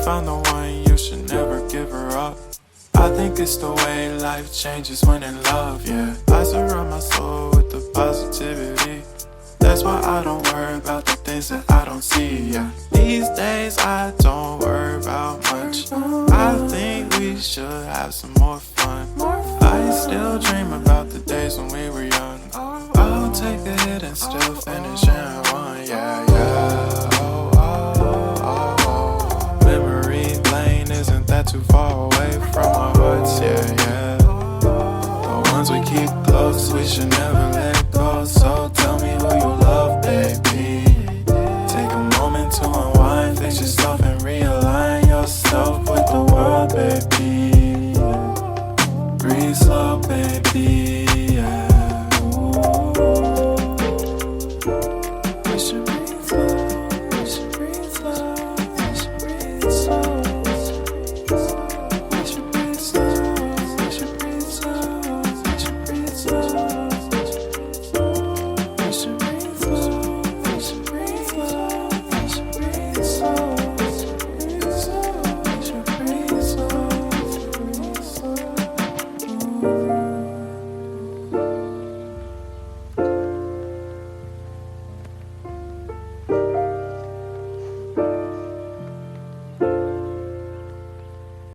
found the one, you should never give her up. I think it's the way life changes when in love, yeah. I surround my soul with the positivity. That's why I don't worry about the things that I don't see, yeah. These days I don't worry about much. I think we should have some more fun. I still dream about the days when we were young. I'll take a hit and still finish in one, yeah, yeah. Oh, oh, oh, oh. Memory lane isn't that too far away from our hearts, yeah, yeah. The ones we keep close, we should never let go. So tell me who you love, baby. Take a moment to unwind, fix yourself and realign yourself with the world, baby. Breathe slow, baby.